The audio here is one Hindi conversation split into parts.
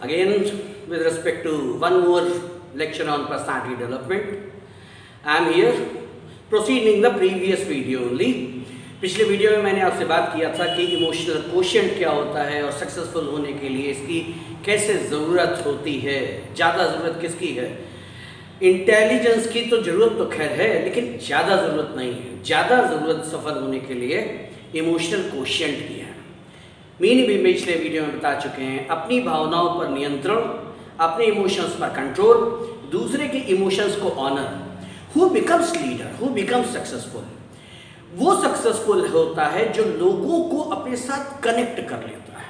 Again, with respect to one more lecture on personality development, I am here proceeding the previous video only. पिछले वीडियो में मैंने आपसे बात किया था कि इमोशनल कोशेंट क्या होता है और सक्सेसफुल होने के लिए इसकी कैसे ज़रूरत होती है, ज़्यादा ज़रूरत किसकी है। इंटेलिजेंस की तो ज़रूरत तो खैर है, लेकिन ज़्यादा ज़रूरत नहीं है। ज़्यादा ज़रूरत सफल होने के लिए इमोशनल कोशेंट की है। मीनिंग भी पिछले वीडियो में बता चुके हैं। अपनी भावनाओं पर नियंत्रण, अपने इमोशंस पर कंट्रोल, दूसरे के इमोशंस को honour. Who becomes leader, who becomes successful, वो सक्सेसफुल होता है जो लोगों को अपने साथ कनेक्ट कर लेता है।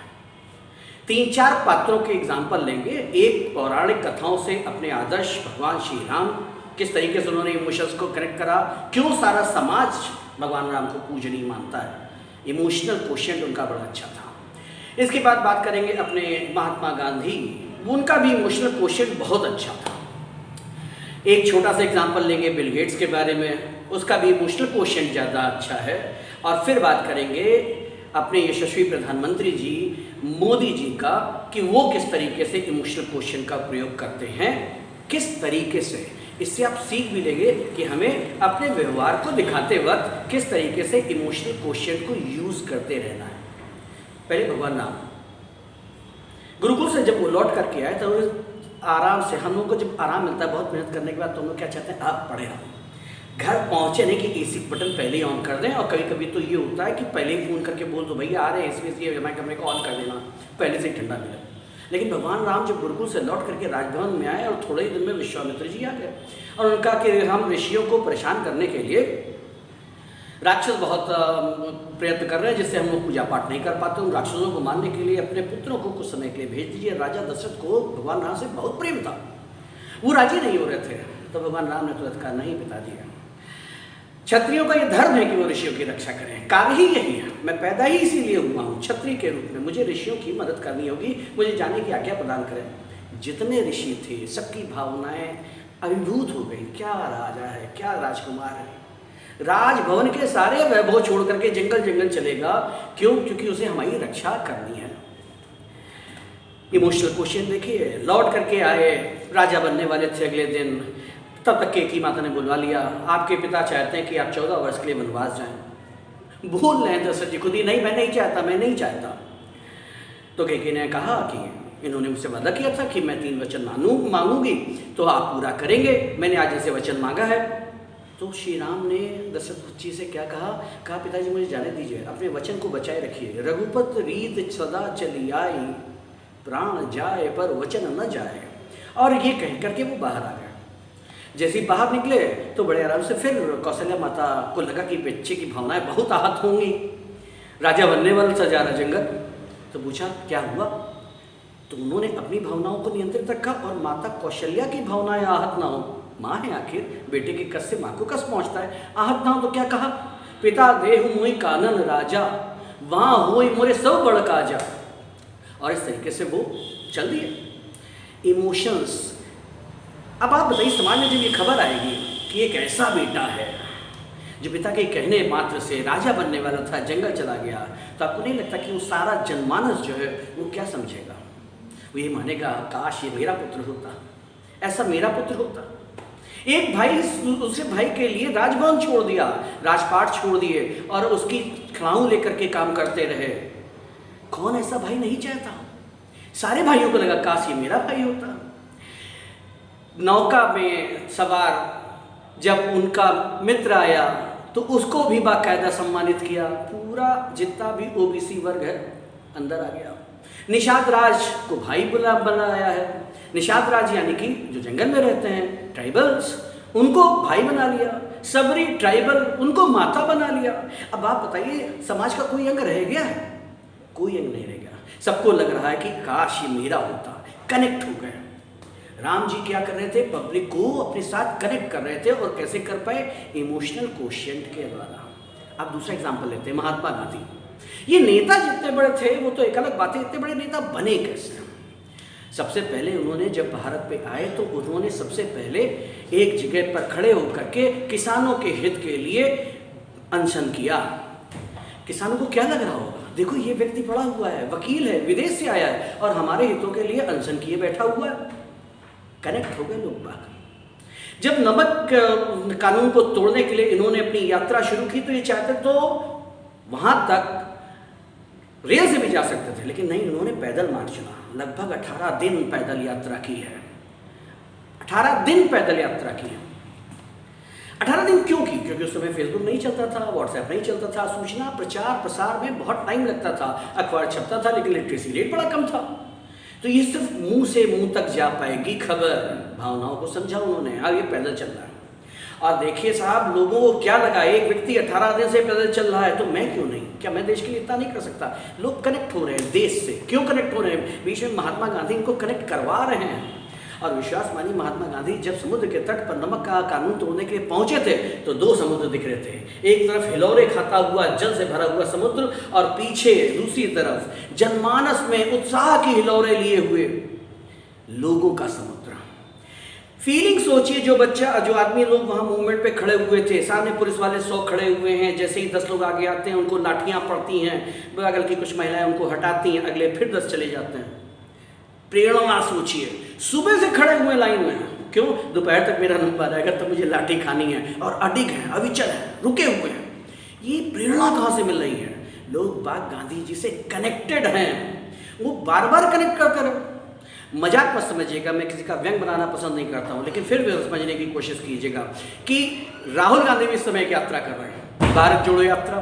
3-4 पात्रों के एग्जाम्पल लेंगे। एक पौराणिक कथाओं से अपने आदर्श भगवान श्री राम, किस तरीके से उन्होंने इमोशंस को कनेक्ट करा, क्यों सारा समाज भगवान राम को पूजनीय मानता है। इमोशनल कोशेंट उनका बड़ा अच्छा था। इसके बाद बात करेंगे अपने महात्मा गांधी, उनका भी इमोशनल कोशेंट बहुत अच्छा था। एक छोटा सा एग्जाम्पल लेंगे बिल गेट्स के बारे में, उसका भी इमोशनल कोशेंट ज़्यादा अच्छा है। और फिर बात करेंगे अपने यशस्वी प्रधानमंत्री जी मोदी जी का, कि वो किस तरीके से इमोशनल कोशेंट का प्रयोग करते हैं, किस तरीके से। इससे आप सीख भी लेंगे कि हमें अपने व्यवहार को दिखाते वक्त किस तरीके से इमोशनल कोशेंट को यूज़ करते रहना है। पहले भगवान राम गुरुकुल से जब वो लौट करके आए तो आराम से, हम लोग को जब आराम मिलता है बहुत मेहनत करने के बाद, तो हम लोग क्या चाहते हैं, आप पढ़े रहो। घर पहुँचे नहीं कि एसी बटन पहले ही ऑन कर दें। और कभी कभी तो ये होता है कि पहले ही फ़ोन करके बोल दो, भैया आ रहे हैं एसी हमारे कमरे को ऑन कर देना, पहले से ठंडा मिले। लेकिन भगवान राम जब गुरुकुल से लौट करके राजभवन में आए और थोड़े ही दिन में विश्वामित्र जी आ गए और उनका कि हम ऋषियों को परेशान करने के लिए राक्षस बहुत प्रयत्न कर रहे हैं, जिससे हम लोग पूजा पाठ नहीं कर पाते। उन राक्षसों को मारने के लिए अपने पुत्रों को कुछ समय के लिए भेज दीजिए। राजा दशरथ को भगवान राम से बहुत प्रेम था, वो राजी नहीं हो रहे थे। तो भगवान राम ने तुरंत कहा, नहीं पिताजी, क्षत्रियों का ये धर्म है कि वो ऋषियों की रक्षा करें। कार्य ही यही है, मैं पैदा ही इसीलिए हुआ हूँ क्षत्रिय के रूप में, मुझे ऋषियों की मदद करनी होगी, मुझे जाने की आज्ञा प्रदान करें। जितने ऋषि थे सबकी भावनाएं अभिभूत हो गई। क्या राजा है, क्या राजकुमार है, राजभवन के सारे वैभव छोड़ करके जंगल जंगल चलेगा, क्यों? क्योंकि उसे हमारी रक्षा करनी है। इमोशनल क्वेश्चन देखिए, लौट करके आए, राजा बनने वाले थे अगले दिन, तब तक केकी माता ने बुलवा लिया, आपके पिता चाहते हैं कि आप 14 वर्ष के लिए वनवास जाएं। भूल रहे हैं दशरथ जी खुद ही, नहीं मैं नहीं चाहता, मैं नहीं चाहता। तो केकी ने कहा कि इन्होंने मुझसे वादा किया था कि मैं 3 वचन मांगूंगी तो आप पूरा करेंगे, मैंने आज इनसे वचन मांगा है। तो श्री राम ने दशरथ जी से क्या कहा, पिताजी मुझे जाने दीजिए, अपने वचन को बचाए रखिए। रघुपत रीत सदा चली आई, प्राण जाए पर वचन न जाए। और ये कह करके वो बाहर आ गए। जैसे ही बाहर निकले तो बड़े आराम से फिर कौशल्या माता को लगा कि बच्चे की भावनाएं बहुत आहत होंगी, राजा बनने वाला था, जा रहा जंगल। तो पूछा क्या हुआ, तो उन्होंने अपनी भावनाओं को नियंत्रित रखा और माता कौशल्या की भावनाएं आहत ना हो। माँ है आखिर, बेटे के कष्ट से माँ को कष्ट पहुँचता है। आहत ना हो तो क्या कहा, पिता देहु मोहि कानन राजा, वहाँ होई मोरे सब बड़ काजा। और इस तरीके से वो चल दिए। इमोशंस। अब आप बताइए, समाज में जब ये खबर आएगी कि एक ऐसा बेटा है जो पिता के कहने मात्र से राजा बनने वाला था, जंगल चला गया, तो आपको नहीं लगता कि वो सारा जनमानस जो है वो क्या समझेगा? वो ये मानेगा, काश ये मेरा पुत्र होता, ऐसा मेरा पुत्र होता। एक भाई दूसरे भाई के लिए राजभवन छोड़ दिया, राजपाट छोड़ दिए और उसकी खिलाऊं लेकर के काम करते रहे। कौन ऐसा भाई नहीं चाहता? सारे भाइयों को लगा काश ये मेरा भाई होता। नौका में सवार जब उनका मित्र आया तो उसको भी बाकायदा सम्मानित किया। पूरा जितना भी ओबीसी वर्ग है अंदर आ गया। निषाद राज को भाई बनाया है। निषाद राज यानी कि जो जंगल में रहते हैं ट्राइबल्स, उनको भाई बना लिया। सबरी ट्राइबल, उनको माता बना लिया। अब आप बताइए, समाज का कोई अंग रह गया है? कोई अंग नहीं रह गया। सबको लग रहा है कि काश ये मेरा होता। कनेक्ट हो गए। राम जी क्या कर रहे थे, पब्लिक को अपने साथ कनेक्ट कर रहे थे। और कैसे कर पाए? इमोशनल कोशेंट के द्वारा। अब दूसरा एग्जाम्पल लेते हैं, महात्मा गांधी। ये नेता जितने बड़े थे वो तो एक अलग बात है, इतने बड़े नेता बने कैसे? सबसे पहले उन्होंने जब भारत पे आए तो उन्होंने सबसे पहले एक जगह पर खड़े होकर के किसानों के हित के लिए अनशन किया। किसानों को क्या लग रहा होगा देखो ये व्यक्ति पढ़ा हुआ है, वकील है, विदेश से आया है और हमारे हितों के लिए अनशन किए बैठा हुआ है। कनेक्ट हो गए लोग बाग। जब नमक कानून को तोड़ने के लिए इन्होंने अपनी यात्रा शुरू की तो ये चाहते तो वहां तक रेल से भी जा सकते थे, लेकिन नहीं, इन्होंने पैदल मार्ग चुना। लगभग 18 दिन पैदल यात्रा की है। 18 दिन पैदल यात्रा की है। 18 दिन क्यों की? क्योंकि उस समय फेसबुक नहीं चलता था, व्हाट्सएप नहीं चलता था, सूचना प्रचार प्रसार में बहुत टाइम लगता था, अखबार छपता था लेकिन लिटरेसी रेट बड़ा कम था। तो ये सिर्फ मुंह से मुंह तक जा पाएगी खबर, भावनाओं को समझा उन्होंने। अब ये पैदल चल रहा है और देखिए साहब, लोगों को क्या लगा, एक व्यक्ति 18 दिन से पैदल चल रहा है तो मैं क्यों नहीं? क्या मैं देश के लिए इतना नहीं कर सकता? लोग कनेक्ट हो रहे हैं देश से। क्यों कनेक्ट हो रहे हैं? बीच में महात्मा गांधी इनको कनेक्ट करवा रहे हैं। और विश्वास मानिए, महात्मा गांधी जब समुद्र के तट पर नमक का कानून तोड़ने के लिए पहुंचे थे तो 2 समुद्र दिख रहे थे। एक तरफ हिलोरे खाता हुआ जल से भरा हुआ समुद्र और पीछे दूसरी तरफ जनमानस में उत्साह की हिलोरे लिए हुए लोगों का समुद्र। फीलिंग सोचिए, जो आदमी लोग वहां मूवमेंट पे खड़े हुए थे, सामने पुलिस वाले 100 खड़े हुए हैं, जैसे ही 10 लोग आगे आते हैं उनको लाठियां पड़ती हैं, बगल की कुछ महिलाएं उनको हटाती हैं, अगले फिर 10 चले जाते हैं। प्रेरणा सोचिए, सुबह से खड़े हुए लाइन में, क्यों? दोपहर तक मेरा नंबर आएगा तब मुझे लाठी खानी है, और अडिग है, अविचल है, रुके हुए हैं। ये प्रेरणा कहाँ से मिल रही है? लोग बाग गांधी जी से कनेक्टेड हैं, वो बार बार कनेक्ट करते रहे। मजाक मत समझिएगा, मैं किसी का व्यंग बनाना पसंद नहीं करता हूँ, लेकिन फिर भी समझने की कोशिश कीजिएगा कि राहुल गांधी भी इस समय एक यात्रा कर रहे हैं, भारत जोड़ो यात्रा।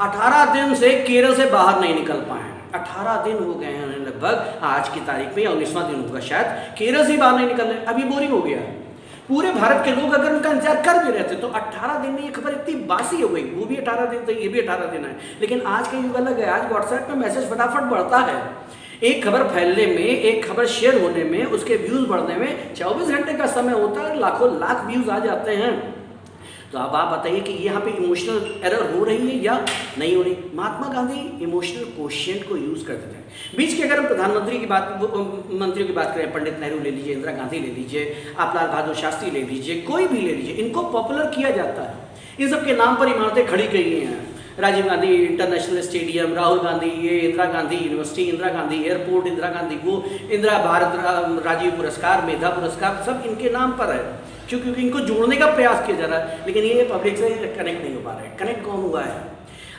18 दिन से केरल से बाहर नहीं निकल पाए। 18 दिन हो गए हैं लगभग, आज की तारीख में 19वां दिन होगा शायद, केरल से बाहर नहीं निकल रहे। अभी बोरिंग हो गया है। पूरे भारत के लोग अगर उनका इंतजार कर भी रहे थे तो 18 दिन में ये खबर इतनी बासी हो गई। वो भी 18 दिन तो ये भी 18 दिन है, लेकिन आज का युग अलग है। आज व्हाट्सएप में मैसेज फटाफट बढ़ता है। एक खबर फैलने में, एक खबर शेयर होने में, उसके व्यूज बढ़ने में 24 घंटे का समय होता है, लाखों लाख व्यूज आ जाते हैं। तो अब आप बताइए कि यहाँ पे इमोशनल एरर हो रही है या नहीं हो रही? महात्मा गांधी इमोशनल क्वोशिएंट को यूज करते थे। बीच के अगर हम प्रधानमंत्री की बात, मंत्रियों की बात करें, पंडित नेहरू ले लीजिए, इंदिरा गांधी ले लीजिए, आप लाल बहादुर शास्त्री ले लीजिए, कोई भी ले लीजिए, इनको पॉपुलर किया जाता है। इन सब के नाम पर इमारतें खड़ी गई हैं। राजीव गांधी इंटरनेशनल स्टेडियम, राहुल गांधी ये, इंदिरा गांधी यूनिवर्सिटी, इंदिरा गांधी एयरपोर्ट, इंदिरा गांधी वो, इंदिरा भारत राजीव पुरस्कार, मेधा पुरस्कार, सब इनके नाम पर है। क्योंकि इनको जोड़ने का प्रयास किया जा रहा है, लेकिन ये पब्लिक से कनेक्ट नहीं हो पा रहे। कनेक्ट कौन हुआ है?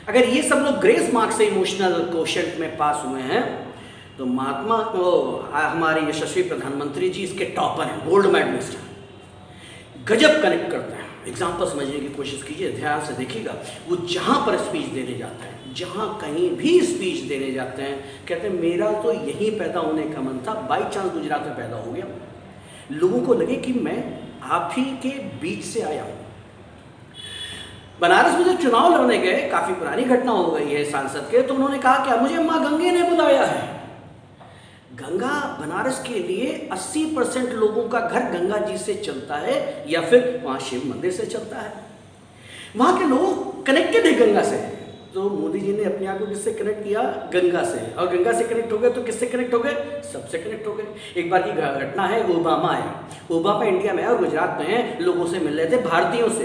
अगर ये सब लोग ग्रेस मार्क्स से इमोशनल क्वोशिएंट में पास हुए हैं तो महात्मा हमारे यशस्वी प्रधानमंत्री जी इसके टॉपर हैं, गोल्ड मेडलिस्ट हैं, गजब कनेक्ट करते हैं। एग्जाम्पल समझने की कोशिश कीजिए, ध्यान से देखिएगा। वो जहाँ पर स्पीच देने जाते हैं, जहाँ कहीं भी स्पीच देने जाते हैं, कहते हैं मेरा तो यहीं पैदा होने का मन था, बाई चांस गुजरात में पैदा हो गया। लोगों को लगे कि मैं आप ही के बीच से आया हूँ। बनारस में जब चुनाव लड़ने गए, काफी पुरानी घटना हो गई है सांसद के, तो उन्होंने कहा क्या मुझे माँ गंगे ने बुलाया है। गंगा बनारस के लिए 80% लोगों का घर गंगा जी से चलता है या फिर वहां शिव मंदिर से चलता है। वहां के लोग कनेक्टेड है गंगा से। तो मोदी जी ने अपने आप को किससे कनेक्ट किया? गंगा से। और गंगा से कनेक्ट हो गए तो किससे कनेक्ट हो गए? सबसे कनेक्ट हो गए। एक बार की घटना है, ओबामा है, ओबामा इंडिया में है और गुजरात में है, लोगों से मिल रहे थे, भारतीयों से।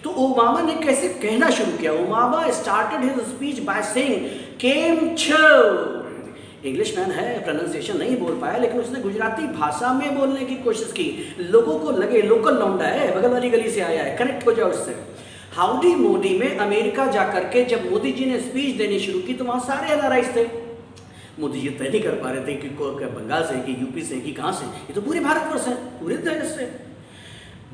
तो ओबामा ने कैसे कहना शुरू किया? Obama started his speech by saying केम छो। इंग्लिश मैन है, प्रोनाउंसिएशन नहीं बोल पाया, लेकिन उसने गुजराती भाषा में बोलने की कोशिश की। लोगों को लगे लोकल लौंडा है, बगल वाली गली से आया है, कनेक्ट हो जाओ उससे। हाउडी मोदी में अमेरिका जाकर के जब मोदी जी ने स्पीच देनी शुरू की तो वहां सारे एनआरआईज थे। मोदी जी तय नहीं कर पा रहे थे कि बंगाल से, कि यूपी से, कि कहाँ से। ये तो पूरे भारतवर्ष है, पूरे देश से।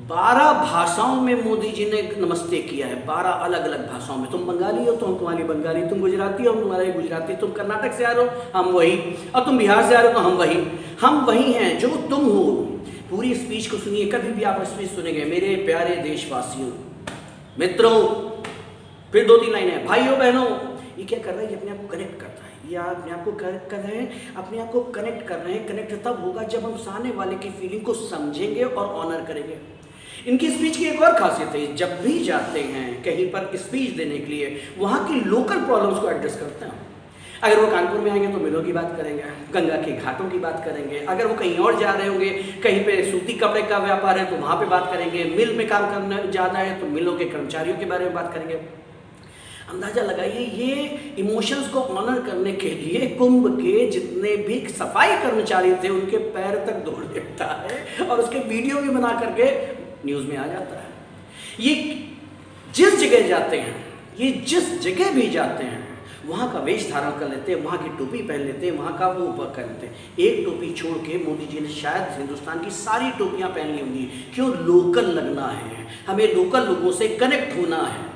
12 भाषाओं में मोदी जी ने नमस्ते किया है, 12 अलग अलग भाषाओं में। तुम बंगाली हो तो हम तुम्हारी बंगाली, तुम गुजराती हो हम तुम्हारे गुजराती, तुम कर्नाटक से आ रहे हो हम वही, और तुम बिहार से आ रहे हो तो हम वही हैं जो तुम हो। पूरी स्पीच को सुनिए, कभी भी आप स्पीच सुनेंगे। मेरे प्यारे देशवासियों, मित्रों, फिर 2-3 लाइनें हैं, भाइयों बहनों। ये क्या कर रहा है? ये अपने आप को कनेक्ट करता है। ये अपने आप को कनेक्ट कर रहे हैं, अपने आप को कनेक्ट कर रहे हैं। कनेक्ट तब होगा जब हम सामने वाले की फीलिंग को समझेंगे और ऑनर करेंगे। इनकी स्पीच की एक और खासियत है, जब भी जाते हैं कहीं पर स्पीच देने के लिए, वहाँ की लोकल प्रॉब्लम्स को एड्रेस करते हैं। अगर वो कानपुर में आएंगे तो मिलों की बात करेंगे, गंगा के घाटों की बात करेंगे। अगर वो कहीं और जा रहे होंगे, कहीं पे सूती कपड़े का व्यापार है तो वहाँ पे बात करेंगे। मिल में काम करना ज़्यादा है तो मिलों के कर्मचारियों के बारे में बात करेंगे। अंदाजा लगाइए, ये इमोशंस को ऑनर करने के लिए कुंभ के जितने भी सफाई कर्मचारी थे उनके पैर तक धो देता है और उसके वीडियो भी बना करके न्यूज़ में आ जाता है। ये जिस जगह जाते हैं, ये जिस जगह भी जाते हैं वहाँ का वेश धारण कर लेते हैं, वहाँ की टोपी पहन लेते हैं, वहाँ का वो ऊपर कर लेते हैं। एक टोपी छोड़ के मोदी जी ने शायद हिंदुस्तान की सारी टोपियाँ पहनी होंगी। क्यों? लोकल लगना है, हमें लोकल लोगों से कनेक्ट होना है।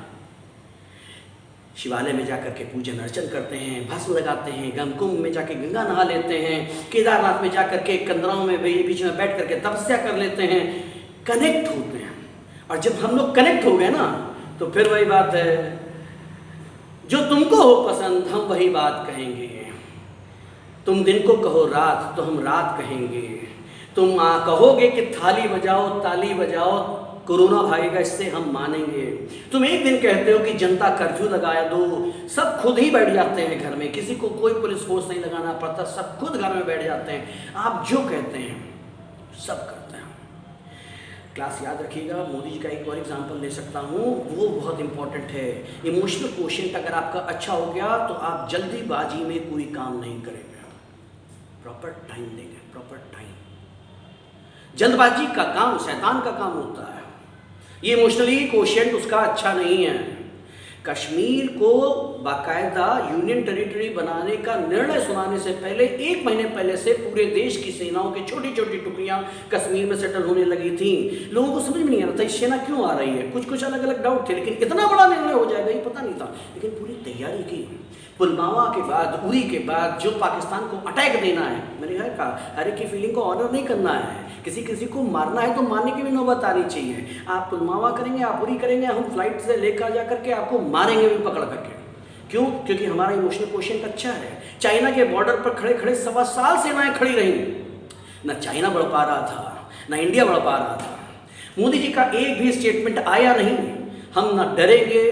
शिवालय में जाकर के पूजन अर्चन करते हैं, भस्म लगाते हैं, कुंभ में जाके गंगा नहा लेते हैं, केदारनाथ में जाकर के कंदराओं में बीच में बैठ करके तपस्या कर लेते हैं, कनेक्ट होते हैं। और जब हम लोग कनेक्ट हो गए ना तो फिर वही बात है, जो तुमको हो पसंद हम वही बात कहेंगे। तुम दिन को कहो रात तो हम रात कहेंगे। तुम कहोगे कि थाली बजाओ ताली बजाओ, कोरोना भागेगा इससे हम मानेंगे। तुम एक दिन कहते हो कि जनता कर्फ्यू लगाया दो, सब खुद ही बैठ जाते हैं घर में, किसी को कोई पुलिस फोर्स नहीं लगाना पड़ता, सब खुद घर में बैठ जाते हैं। आप जो कहते हैं सब करते हैं। क्लास याद रखिएगा, मोदी जी का एक और एग्जांपल ले सकता हूँ, वो बहुत इंपॉर्टेंट है। इमोशनल क्वोशिएंट अगर आपका अच्छा हो गया तो आप जल्दीबाजी में कोई काम नहीं करेंगे, प्रॉपर टाइम देंगे, प्रॉपर टाइम। जल्दबाजी का काम शैतान का काम होता है। ये इमोशनली क्वोशिएंट उसका अच्छा नहीं है। कश्मीर को बाकायदा यूनियन टेरिटरी बनाने का निर्णय सुनाने से पहले 1 महीने पहले से पूरे देश की सेनाओं की छोटी छोटी टुकड़ियां कश्मीर में सेटल होने लगी थी। लोगों को समझ में नहीं आ रहा था ये सेना क्यों आ रही है, कुछ अलग अलग डाउट थे, लेकिन इतना बड़ा निर्णय हो जाएगा ये पता नहीं था। लेकिन पूरी तैयारी की। पुलवामा के बाद, उरी के बाद जो पाकिस्तान को अटैक देना है, मैंने कहा हर एक की फीलिंग को ऑनर नहीं करना है, किसी को मारना है तो मारने की भी नौबत आनी चाहिए। आप पुलवामा करेंगे, आप उरी करेंगे, हम फ्लाइट से लेकर जा करके आपको मारेंगे भी पकड़ करके। क्यों? क्योंकि हमारा इमोशनल क्वोशिएंट अच्छा है। चाइना के बॉर्डर पर खड़े खड़े 1.25 साल सेनाएं खड़ी रही, ना चाइना बढ़ पा रहा था ना इंडिया बढ़ पा रहा था। मोदी जी का एक भी स्टेटमेंट आया नहीं, हम ना डरेंगे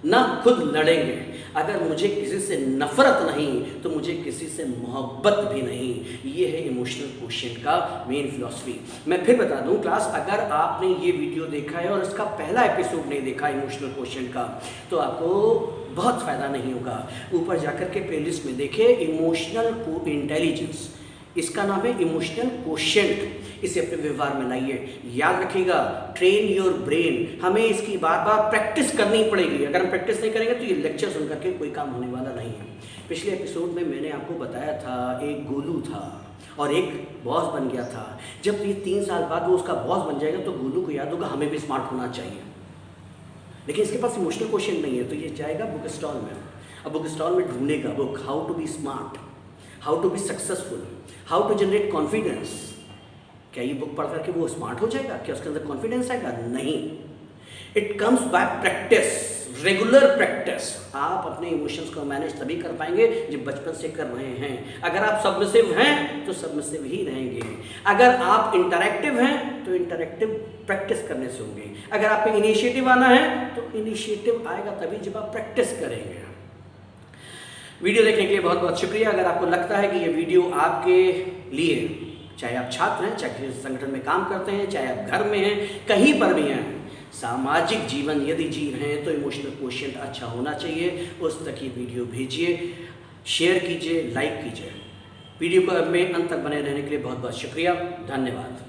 ना खुद लड़ेंगे। अगर मुझे किसी से नफरत नहीं तो मुझे किसी से मोहब्बत भी नहीं। ये है इमोशनल क्वोशिएंट का मेन फिलॉसफी। मैं फिर बता दूं क्लास, अगर आपने ये वीडियो देखा है और इसका पहला एपिसोड नहीं देखा इमोशनल क्वोशिएंट का, तो आपको बहुत फ़ायदा नहीं होगा। ऊपर जाकर के प्लेलिस्ट में देखिए इमोशनल इंटेलिजेंस, इसका नाम है इमोशनल क्वोशिएंट। इसे अपने व्यवहार में लाइए। याद रखिएगा, ट्रेन योर ब्रेन, हमें इसकी बार बार प्रैक्टिस करनी पड़ेगी। अगर हम प्रैक्टिस नहीं करेंगे तो ये लेक्चर सुन करके कोई काम होने वाला नहीं है। पिछले एपिसोड में मैंने आपको बताया था एक गोलू था और एक बॉस बन गया था। जब ये 3 साल बाद वो उसका बॉस बन जाएगा तो गोलू को याद होगा हमें भी स्मार्ट होना चाहिए, लेकिन इसके पास इमोशनल क्वोशिएंट नहीं है। तो ये जाएगा बुक स्टॉल में, अब बुक स्टॉल में ढूंढेगा book how to be smart, how to be successful, how to generate confidence. क्या ये बुक पढ़ करके वो स्मार्ट हो जाएगा? क्या उसके अंदर कॉन्फिडेंस आएगा? नहीं। It comes by practice, regular practice. आप अपने इमोशंस को मैनेज तभी कर पाएंगे जब बचपन से कर रहे हैं। अगर आप सबमिसिव हैं तो सबमिसिव ही रहेंगे। अगर आप इंटरैक्टिव हैं तो इंटरैक्टिव प्रैक्टिस करने से होंगे। अगर आप पे इनिशिएटिव आना है तो इनिशिएटिव आएगा तभी जब आप प्रैक्टिस करेंगे। वीडियो देखने के लिए बहुत बहुत शुक्रिया। अगर आपको लगता है कि ये वीडियो आपके लिए, चाहे आप छात्र हैं, चाहे किसी संगठन में काम करते हैं, चाहे आप घर में हैं, कहीं पर भी हैं, सामाजिक जीवन यदि जी रहे हैं तो इमोशनल क्वोशिएंट अच्छा होना चाहिए। उस तक ये वीडियो भेजिए, शेयर कीजिए, लाइक कीजिए। वीडियो को में अंत तक बने रहने के लिए बहुत बहुत शुक्रिया। धन्यवाद।